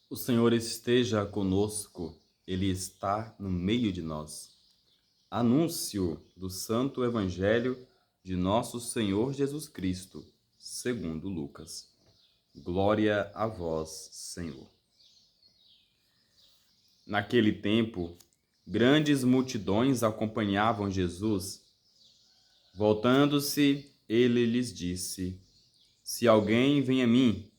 O Senhor esteja conosco, Ele está no meio de nós. Anúncio do Santo Evangelho de nosso Senhor Jesus Cristo, segundo Lucas. Glória a vós, Senhor. Naquele tempo, grandes multidões acompanhavam Jesus. Voltando-se, ele lhes disse: Se alguém vem a mim,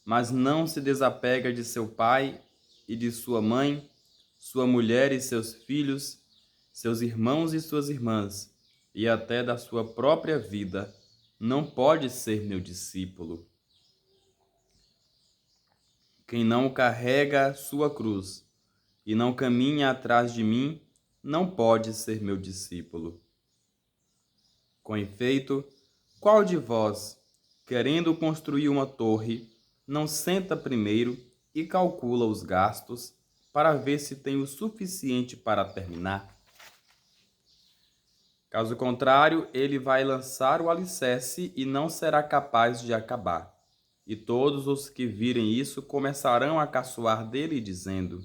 mas não se desapega de seu pai e de sua mãe, sua mulher e seus filhos, seus irmãos e suas irmãs, e até da sua própria vida, não pode ser meu discípulo. Quem não carrega sua cruz e não caminha atrás de mim, não pode ser meu discípulo. Com efeito, qual de vós, querendo construir uma torre, não senta primeiro e calcula os gastos para ver se tem o suficiente para terminar? Caso contrário, ele vai lançar o alicerce e não será capaz de acabar. E todos os que virem isso começarão a caçoar dele, dizendo: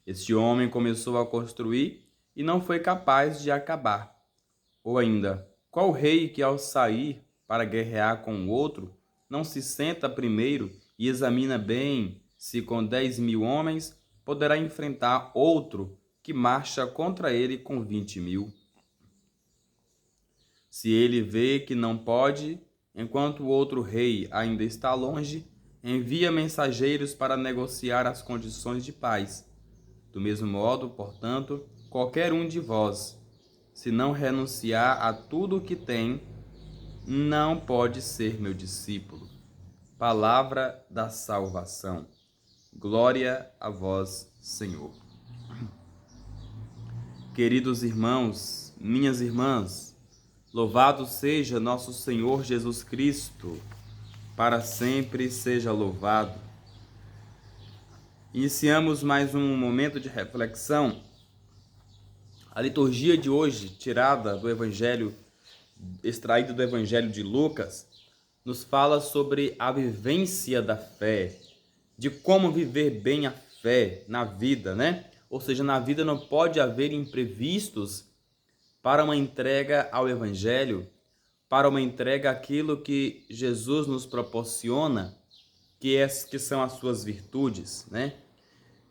Este homem começou a construir e não foi capaz de acabar. Ou ainda, qual rei que ao sair para guerrear com o outro, não se senta primeiro e examina bem se com 10.000 homens poderá enfrentar outro que marcha contra ele com 20.000? Se ele vê que não pode, enquanto o outro rei ainda está longe, envia mensageiros para negociar as condições de paz. Do mesmo modo, portanto, qualquer um de vós, se não renunciar a tudo o que tem, não pode ser meu discípulo. Palavra da salvação. Glória a vós, Senhor. Queridos irmãos, minhas irmãs, louvado seja nosso Senhor Jesus Cristo, para sempre seja louvado. Iniciamos mais um momento de reflexão. A liturgia de hoje, tirada do Evangelho, extraída do Evangelho de Lucas, nos fala sobre a vivência da fé, de como viver bem a fé na vida, né? Ou seja, na vida não pode haver imprevistos para uma entrega ao Evangelho, para uma entrega àquilo que Jesus nos proporciona, que são as suas virtudes, né?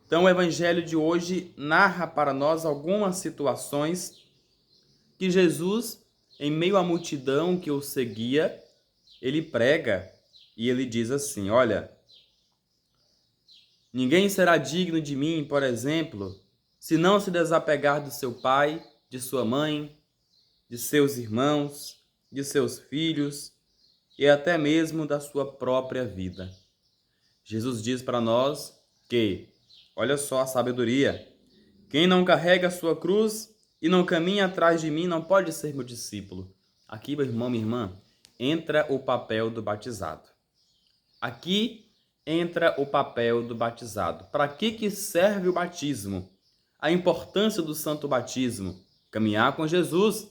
Então, o Evangelho de hoje narra para nós algumas situações que Jesus, em meio à multidão que o seguia, ele prega e ele diz assim: olha, ninguém será digno de mim, por exemplo, se não se desapegar do seu pai, de sua mãe, de seus irmãos, de seus filhos e até mesmo da sua própria vida. Jesus diz para nós que, olha só a sabedoria, quem não carrega a sua cruz e não caminha atrás de mim não pode ser meu discípulo. Aqui, meu irmão, minha irmã, entra o papel do batizado. Aqui entra o papel do batizado. Para que serve o batismo? A importância do santo batismo. Caminhar com Jesus.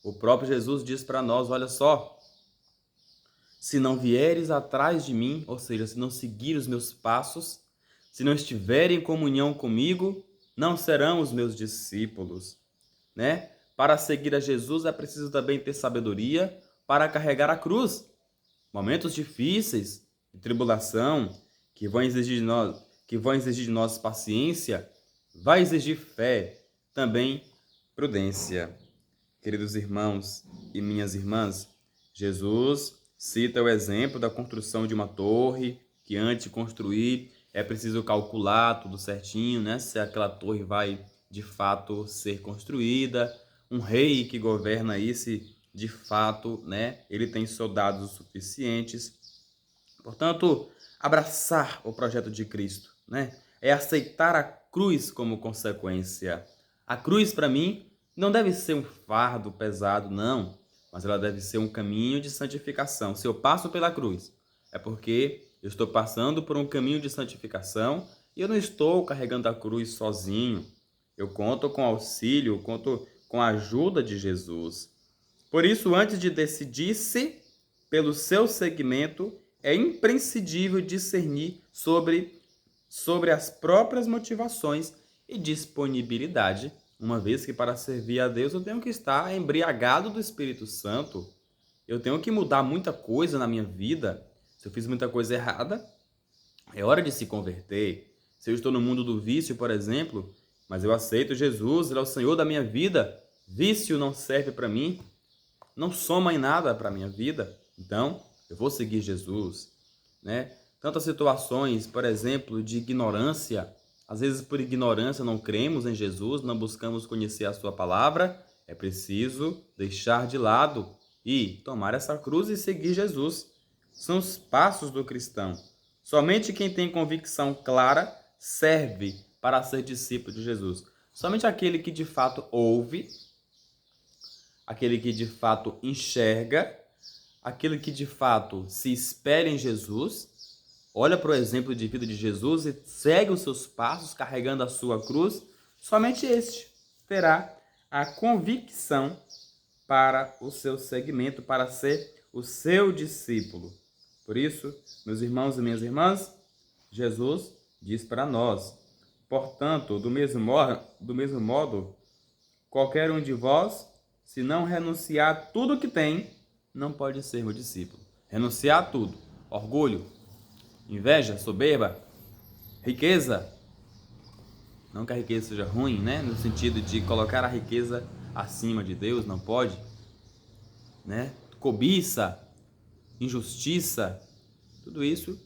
O próprio Jesus diz para nós, olha só, se não vieres atrás de mim, ou seja, se não seguir os meus passos, se não estiver em comunhão comigo, não serão os meus discípulos, né? Para seguir a Jesus é preciso também ter sabedoria para carregar a cruz. Momentos difíceis, de tribulação, que vão exigir de nós paciência, vai exigir fé, também prudência. Queridos irmãos e minhas irmãs, Jesus cita o exemplo da construção de uma torre, que antes de construir é preciso calcular tudo certinho, né? Se aquela torre vai de fato ser construída. Um rei que governa aí, se de fato, né, ele tem soldados suficientes. Portanto, abraçar o projeto de Cristo, né? É aceitar a cruz como consequência. A cruz, para mim, não deve ser um fardo pesado, não, mas ela deve ser um caminho de santificação. Se eu passo pela cruz, é porque eu estou passando por um caminho de santificação e eu não estou carregando a cruz sozinho. Eu conto com auxílio, conto com a ajuda de Jesus. Por isso, antes de decidir-se pelo seu seguimento, é imprescindível discernir sobre as próprias motivações e disponibilidade, uma vez que para servir a Deus eu tenho que estar embriagado do Espírito Santo, eu tenho que mudar muita coisa na minha vida. Se eu fiz muita coisa errada, é hora de se converter. Se eu estou no mundo do vício, por exemplo, mas eu aceito Jesus, Ele é o Senhor da minha vida, vício não serve para mim, não soma em nada para a minha vida, então eu vou seguir Jesus, né? Tantas situações, por exemplo, de ignorância, às vezes por ignorância não cremos em Jesus, não buscamos conhecer a sua palavra, é preciso deixar de lado e tomar essa cruz e seguir Jesus. São os passos do cristão. Somente quem tem convicção clara serve para ser discípulo de Jesus. Somente aquele que de fato ouve, aquele que de fato enxerga, aquele que de fato se espera em Jesus, olha para o exemplo de vida de Jesus e segue os seus passos carregando a sua cruz, somente este terá a convicção para o seu seguimento, para ser o seu discípulo. Por isso, meus irmãos e minhas irmãs, Jesus diz para nós: portanto, do mesmo modo, qualquer um de vós, se não renunciar a tudo que tem, não pode ser meu discípulo. Renunciar a tudo: orgulho, inveja, soberba, riqueza. Não que a riqueza seja ruim, né? No sentido de colocar a riqueza acima de Deus, não pode, né? Cobiça, injustiça, tudo isso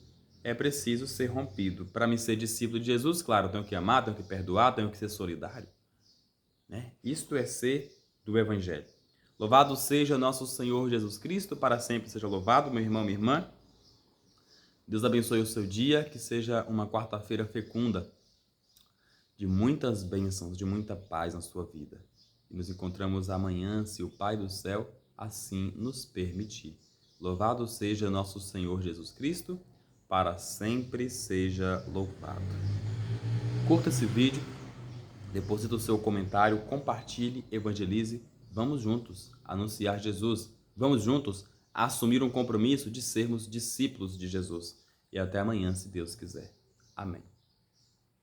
é preciso ser rompido. Para me ser discípulo de Jesus, claro, eu tenho que amar, tenho que perdoar, tenho que ser solidário, né? Isto é ser do Evangelho. Louvado seja nosso Senhor Jesus Cristo, para sempre seja louvado, meu irmão, minha irmã. Deus abençoe o seu dia, que seja uma quarta-feira fecunda, de muitas bênçãos, de muita paz na sua vida. E nos encontramos amanhã, se o Pai do céu assim nos permitir. Louvado seja nosso Senhor Jesus Cristo, para sempre seja louvado. Curta esse vídeo, deposite o seu comentário, compartilhe, evangelize. Vamos juntos anunciar Jesus. Vamos juntos assumir um compromisso de sermos discípulos de Jesus. E até amanhã, se Deus quiser. Amém.